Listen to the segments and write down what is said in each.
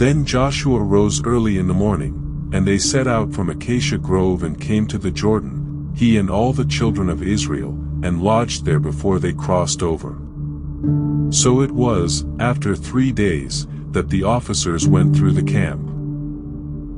Then Joshua rose early in the morning, and they set out from Acacia Grove and came to the Jordan, he and all the children of Israel, and lodged there before they crossed over. So it was, after 3 days, that the officers went through the camp.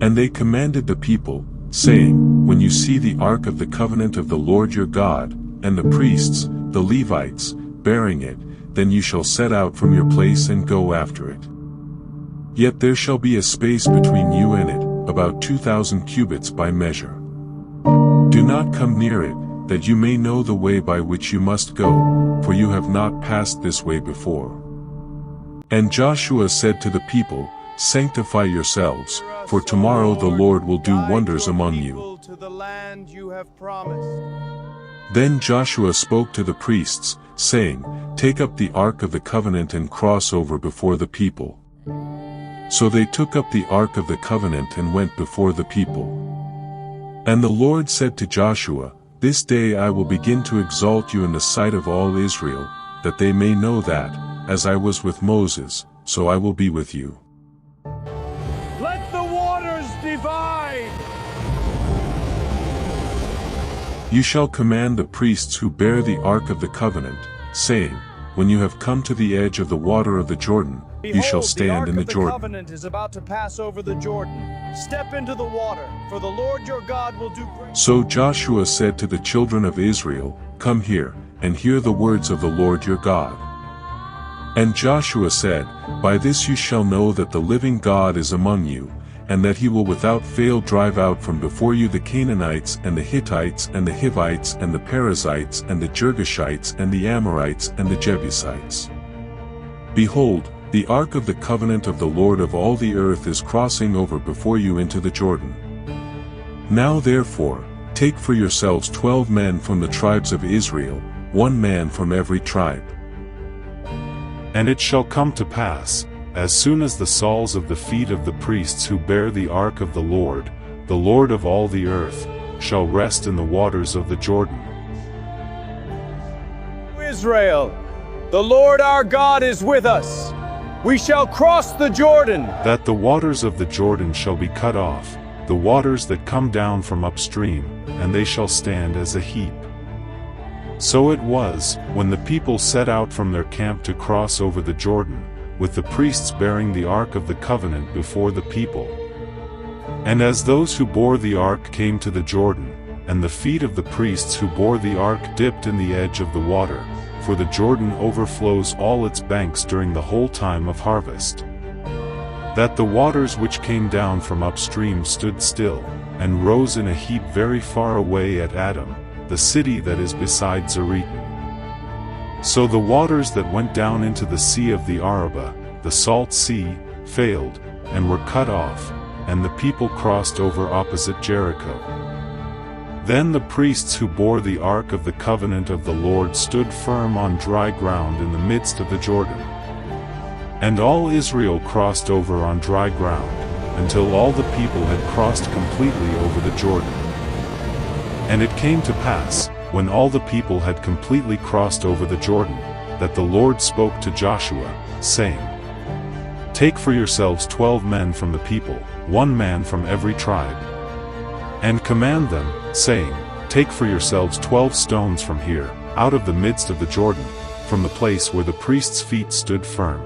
And they commanded the people, saying, When you see the ark of the covenant of the Lord your God, and the priests, the Levites, bearing it, then you shall set out from your place and go after it. Yet there shall be a space between you and it, about 2,000 cubits by measure. Do not come near it, that you may know the way by which you must go, for you have not passed this way before. And Joshua said to the people, Sanctify yourselves, for tomorrow the Lord will do wonders among you. Then Joshua spoke to the priests, saying, Take up the ark of the covenant and cross over before the people. So they took up the ark of the covenant and went before the people. And the Lord said to Joshua, This day I will begin to exalt you in the sight of all Israel, that they may know that, as I was with Moses, so I will be with you. Let the waters divide! You shall command the priests who bear the ark of the covenant, saying, When you have come to the edge of the water of the Jordan, you shall stand in the Jordan. The covenant is about to pass over the Jordan. Step into the water, for the Lord your God will do great. So Joshua said to the children of Israel, Come here, and hear the words of the Lord your God. And Joshua said, By this you shall know that the living God is among you, and that he will without fail drive out from before you the Canaanites and the Hittites and the Hivites and the Perizzites and the Girgashites and the Amorites and the Jebusites. Behold, the ark of the covenant of the Lord of all the earth is crossing over before you into the Jordan. Now therefore, take for yourselves 12 men from the tribes of Israel, 1 man from every tribe. And it shall come to pass, as soon as the soles of the feet of the priests who bear the ark of the Lord of all the earth, shall rest in the waters of the Jordan. Israel, the Lord our God is with us. We shall cross the Jordan. That the waters of the Jordan shall be cut off, the waters that come down from upstream, and they shall stand as a heap. So it was, when the people set out from their camp to cross over the Jordan, with the priests bearing the ark of the covenant before the people. And as those who bore the ark came to the Jordan, and the feet of the priests who bore the ark dipped in the edge of the water, for the Jordan overflows all its banks during the whole time of harvest. That the waters which came down from upstream stood still, and rose in a heap very far away at Adam, the city that is beside Jericho. So the waters that went down into the sea of the Arabah, the salt sea, failed, and were cut off, and the people crossed over opposite Jericho. Then the priests who bore the ark of the covenant of the Lord stood firm on dry ground in the midst of the Jordan. And all Israel crossed over on dry ground, until all the people had crossed completely over the Jordan. And it came to pass, when all the people had completely crossed over the Jordan, that the Lord spoke to Joshua, saying, Take for yourselves 12 men from the people, 1 man from every tribe. And command them, saying, Take for yourselves 12 stones from here, out of the midst of the Jordan, from the place where the priests' feet stood firm.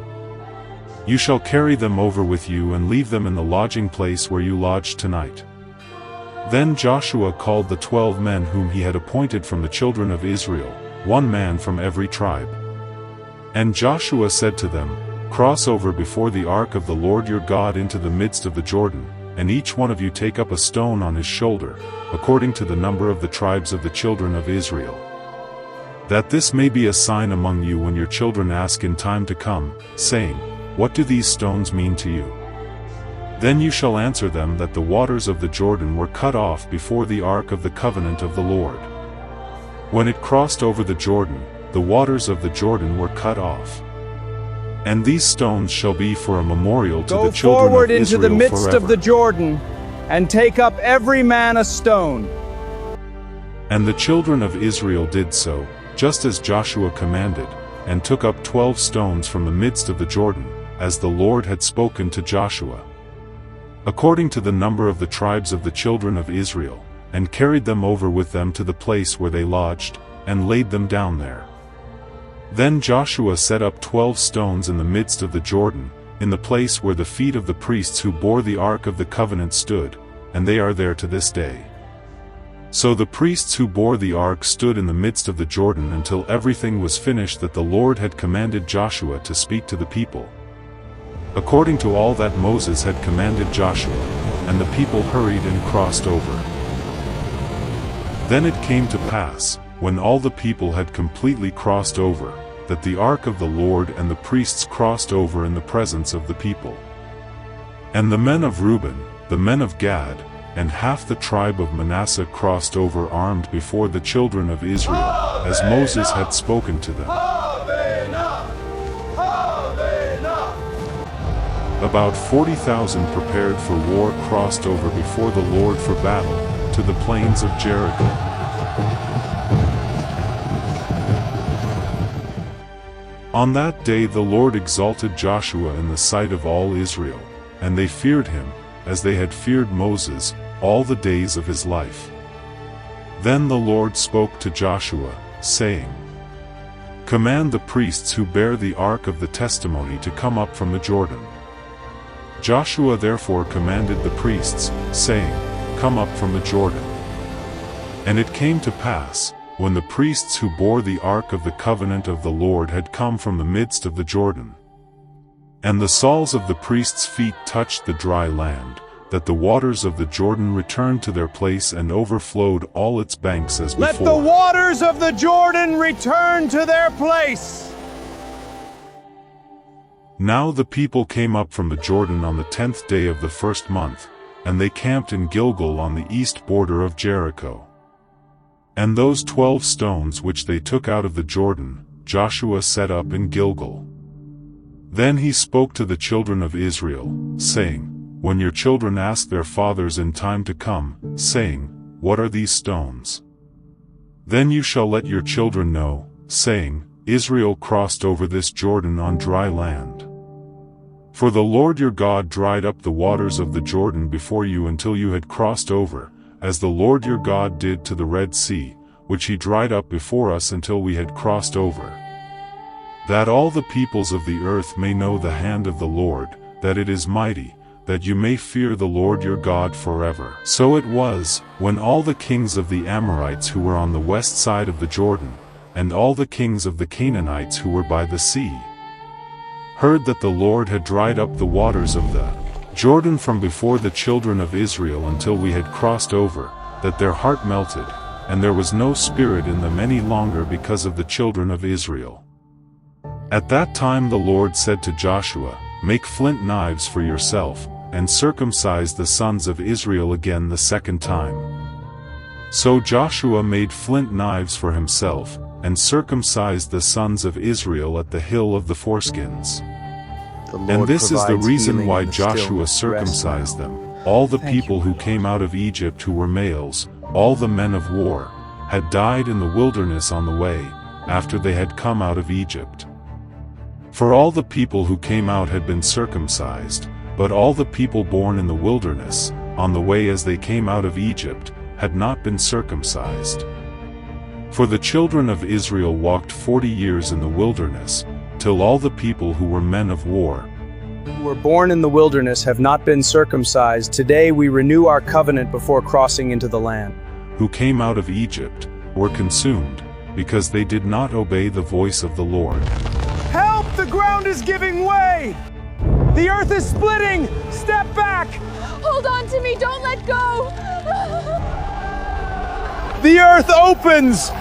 You shall carry them over with you and leave them in the lodging place where you lodge tonight. Then Joshua called the 12 men whom he had appointed from the children of Israel, 1 man from every tribe. And Joshua said to them, Cross over before the ark of the Lord your God into the midst of the Jordan, and each one of you take up a stone on his shoulder, according to the number of the tribes of the children of Israel. That this may be a sign among you when your children ask in time to come, saying, What do these stones mean to you? Then you shall answer them that the waters of the Jordan were cut off before the ark of the covenant of the Lord. When it crossed over the Jordan, the waters of the Jordan were cut off. And these stones shall be for a memorial to the children of Israel forever. Go forward into the midst of the Jordan, and take up every man a stone. And the children of Israel did so, just as Joshua commanded, and took up 12 stones from the midst of the Jordan, as the Lord had spoken to Joshua, according to the number of the tribes of the children of Israel, and carried them over with them to the place where they lodged, and laid them down there. Then Joshua set up 12 stones in the midst of the Jordan, in the place where the feet of the priests who bore the ark of the covenant stood, and they are there to this day. So the priests who bore the ark stood in the midst of the Jordan until everything was finished that the Lord had commanded Joshua to speak to the people, according to all that Moses had commanded Joshua, and the people hurried and crossed over. Then it came to pass, when all the people had completely crossed over, that the ark of the Lord and the priests crossed over in the presence of the people. And the men of Reuben, the men of Gad, and half the tribe of Manasseh crossed over armed before the children of Israel, as Moses had spoken to them. About 40,000 prepared for war crossed over before the Lord for battle, to the plains of Jericho. On that day the Lord exalted Joshua in the sight of all Israel, and they feared him, as they had feared Moses, all the days of his life. Then the Lord spoke to Joshua, saying, "Command the priests who bear the ark of the testimony to come up from the Jordan." Joshua therefore commanded the priests, saying, "Come up from the Jordan." And it came to pass, when the priests who bore the ark of the covenant of the Lord had come from the midst of the Jordan, and the soles of the priests' feet touched the dry land, that the waters of the Jordan returned to their place and overflowed all its banks as before. Let the waters of the Jordan return to their place! Now the people came up from the Jordan on the 10th day of the first month, and they camped in Gilgal on the east border of Jericho. And those 12 stones which they took out of the Jordan, Joshua set up in Gilgal. Then he spoke to the children of Israel, saying, "When your children ask their fathers in time to come, saying, 'What are these stones?' then you shall let your children know, saying, 'Israel crossed over this Jordan on dry land.' For the Lord your God dried up the waters of the Jordan before you until you had crossed over, as the Lord your God did to the Red Sea, which he dried up before us until we had crossed over. That all the peoples of the earth may know the hand of the Lord, that it is mighty, that you may fear the Lord your God forever." So it was, when all the kings of the Amorites who were on the west side of the Jordan, and all the kings of the Canaanites who were by the sea, heard that the Lord had dried up the waters of the Jordan from before the children of Israel until we had crossed over, that their heart melted, and there was no spirit in them any longer because of the children of Israel. At that time the Lord said to Joshua, "Make flint knives for yourself, and circumcise the sons of Israel again the second time." So Joshua made flint knives for himself, and circumcised the sons of Israel at the hill of the foreskins. And this is the reason why Joshua circumcised them. All the people who came out of Egypt who were males, all the men of war, had died in the wilderness on the way, after they had come out of Egypt. For all the people who came out had been circumcised, but all the people born in the wilderness, on the way as they came out of Egypt, had not been circumcised. For the children of Israel walked 40 years in the wilderness, till all the people who were men of war, who were born in the wilderness, have not been circumcised. Today we renew our covenant before crossing into the land. Who came out of Egypt, were consumed, because they did not obey the voice of the Lord. Help! The ground is giving way! The earth is splitting! Step back! Hold on to me, don't let go! The earth opens!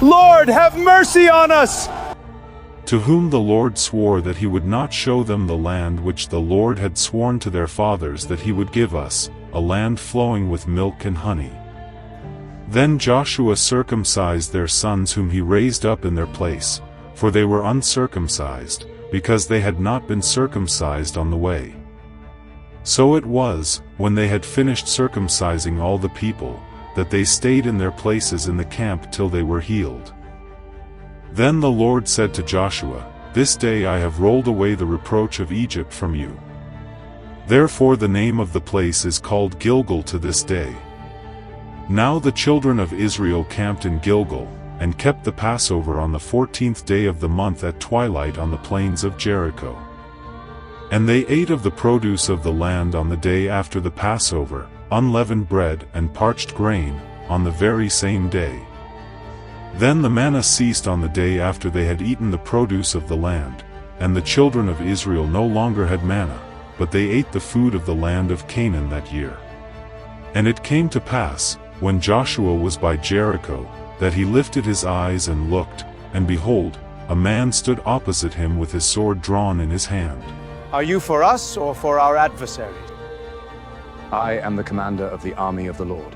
Lord, have mercy on us! To whom the Lord swore that he would not show them the land which the Lord had sworn to their fathers that he would give us, a land flowing with milk and honey. Then Joshua circumcised their sons whom he raised up in their place, for they were uncircumcised, because they had not been circumcised on the way. So it was, when they had finished circumcising all the people, that they stayed in their places in the camp till they were healed. Then the Lord said to Joshua, This day I have rolled away the reproach of Egypt from you. Therefore the name of the place is called Gilgal to this day. Now the children of Israel camped in Gilgal, and kept the Passover on the 14th day of the month at twilight on the plains of Jericho. And they ate of the produce of the land on the day after the Passover, unleavened bread and parched grain, on the very same day. Then the manna ceased on the day after they had eaten the produce of the land, and the children of Israel no longer had manna, but they ate the food of the land of Canaan that year. And it came to pass, when Joshua was by Jericho, that he lifted his eyes and looked, and behold, a man stood opposite him with his sword drawn in his hand. Are you for us or for our adversaries? I am the commander of the army of the Lord.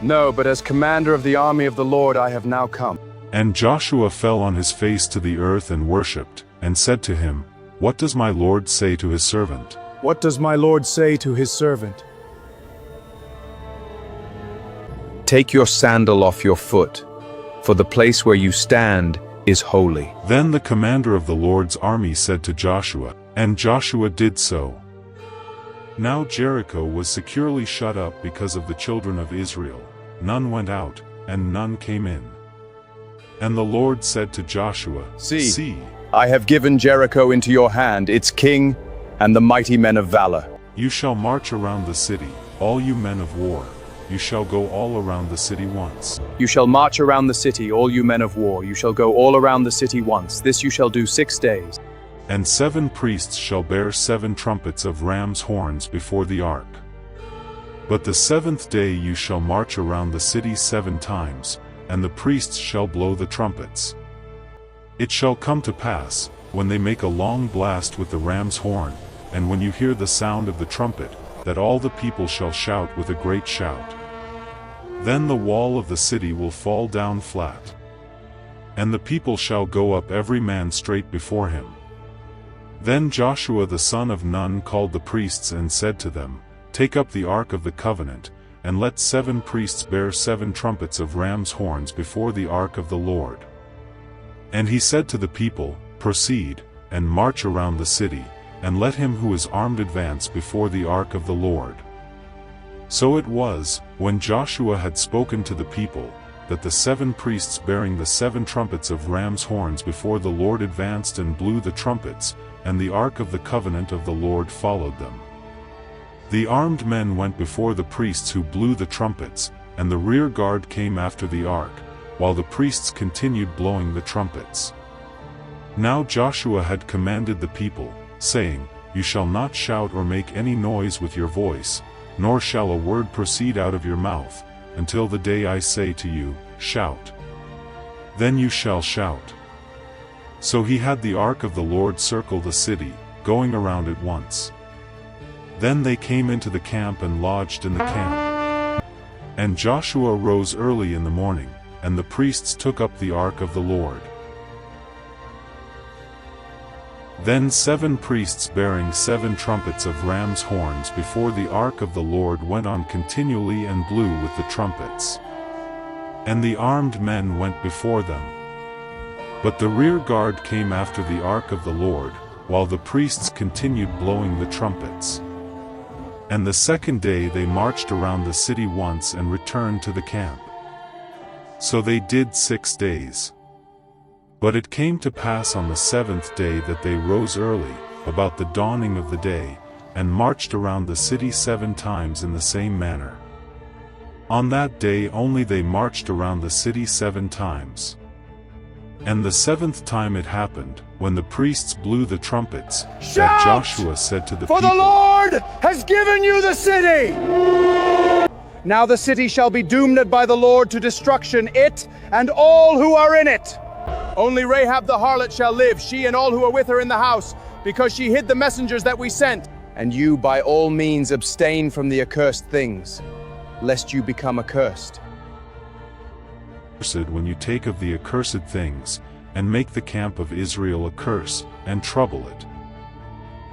No, but as commander of the army of the Lord I have now come. And Joshua fell on his face to the earth and worshipped, and said to him, What does my Lord say to his servant? What does my Lord say to his servant? Take your sandal off your foot, for the place where you stand is holy. Then the commander of the Lord's army said to Joshua, and Joshua did so. Now Jericho was securely shut up because of the children of Israel. None went out, and none came in. And the Lord said to Joshua, See, I have given Jericho into your hand, its king, and the mighty men of valor. you shall march around the city, all you men of war. You shall go all around the city once. You shall march around the city, all you men of war. You shall go all around the city once. This you shall do 6 days. And 7 priests shall bear 7 trumpets of ram's horns before the ark. But the 7th day you shall march around the city 7 times, and the priests shall blow the trumpets. It shall come to pass, when they make a long blast with the ram's horn, and when you hear the sound of the trumpet, that all the people shall shout with a great shout. Then the wall of the city will fall down flat. And the people shall go up every man straight before him. Then Joshua the son of Nun called the priests and said to them, Take up the ark of the covenant, and let 7 priests bear 7 trumpets of ram's horns before the ark of the Lord. And he said to the people, Proceed, and march around the city, and let him who is armed advance before the ark of the Lord. So it was, when Joshua had spoken to the people, that the 7 priests bearing the 7 trumpets of ram's horns before the Lord advanced and blew the trumpets, and the ark of the covenant of the Lord followed them. The armed men went before the priests who blew the trumpets, and the rear guard came after the ark, while the priests continued blowing the trumpets. Now Joshua had commanded the people, saying, You shall not shout or make any noise with your voice, nor shall a word proceed out of your mouth, until the day I say to you, Shout. Then you shall shout. So he had the ark of the Lord circle the city, going around it once. Then they came into the camp and lodged in the camp. And Joshua rose early in the morning, and the priests took up the ark of the Lord. Then 7 priests bearing 7 trumpets of ram's horns before the ark of the Lord went on continually and blew with the trumpets. And the armed men went before them. But the rear guard came after the ark of the Lord, while the priests continued blowing the trumpets. And the 2nd day they marched around the city once and returned to the camp. So they did 6 days. But it came to pass on the 7th day that they rose early, about the dawning of the day, and marched around the city 7 times in the same manner. On that day only they marched around the city 7 times. And the 7th time it happened, when the priests blew the trumpets, that Joshua said to the people, For the Lord has given you the city! Now the city shall be doomed by the Lord to destruction, it and all who are in it. Only Rahab the harlot shall live, she and all who are with her in the house, because she hid the messengers that we sent. And you by all means abstain from the accursed things, lest you become accursed. When you take of the accursed things, and make the camp of Israel a curse, and trouble it.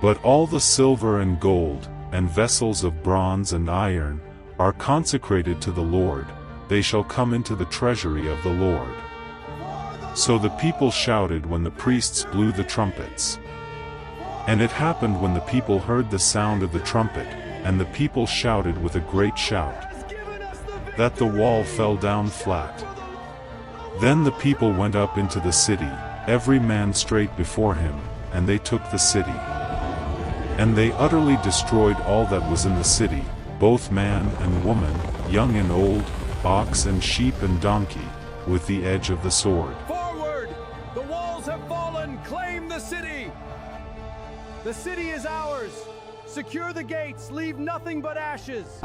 But all the silver and gold, and vessels of bronze and iron, are consecrated to the Lord, they shall come into the treasury of the Lord. So the people shouted when the priests blew the trumpets. And it happened when the people heard the sound of the trumpet, and the people shouted with a great shout, that the wall fell down flat. Then the people went up into the city, every man straight before him, and they took the city. And they utterly destroyed all that was in the city, both man and woman, young and old, ox and sheep and donkey, with the edge of the sword. Forward! The walls have fallen! Claim the city! The city is ours! Secure the gates, leave nothing but ashes!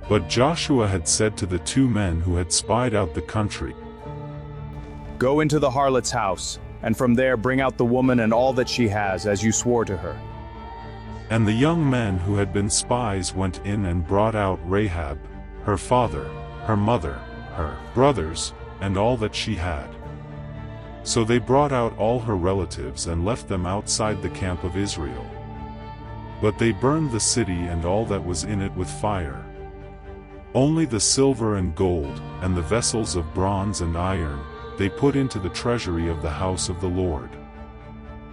But Joshua had said to the two men who had spied out the country, Go into the harlot's house, and from there bring out the woman and all that she has, as you swore to her. And the young men who had been spies went in and brought out Rahab, her father, her mother, her brothers, and all that she had. So they brought out all her relatives and left them outside the camp of Israel. But they burned the city and all that was in it with fire. Only the silver and gold, and the vessels of bronze and iron, they put into the treasury of the house of the Lord.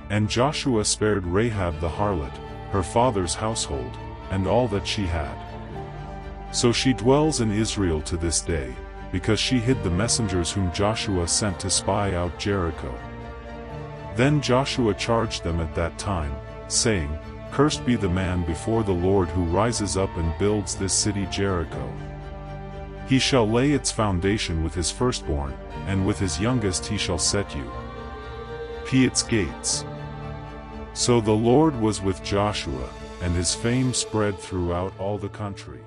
And Joshua spared Rahab the harlot, her father's household, and all that she had. So she dwells in Israel to this day, because she hid the messengers whom Joshua sent to spy out Jericho. Then Joshua charged them at that time, saying, Cursed be the man before the Lord who rises up and builds this city Jericho. He shall lay its foundation with his firstborn, and with his youngest he shall set you its gates. So the Lord was with Joshua, and his fame spread throughout all the country.